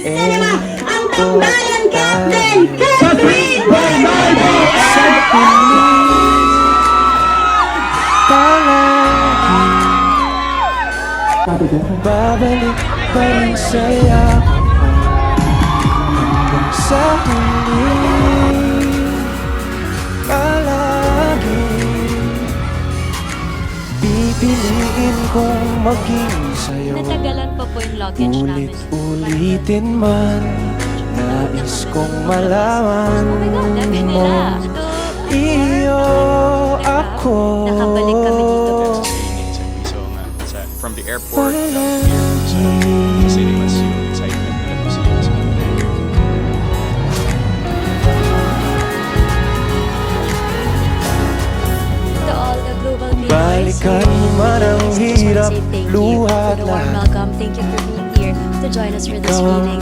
Cinema, ang tambayan captain, Catherine Bernardo! Babalik pa rin sa'yo hanggang sa huli. Palagi pipiliin kong maging sa'yo. Natagalan pa po yung luggage namin. Ulit-ulitin man, nais kong malaman Oh my God, dami mo. nila. Iyo ako. Nakabalik kami dito. So nga, from the airport down here, kasi mas yung excitement nila to see you. To all the global viewers, Balikan man ang hirap, thank you luha for the warm lahat. welcome. Thank you for being here to join us for this Ikaw ang reading.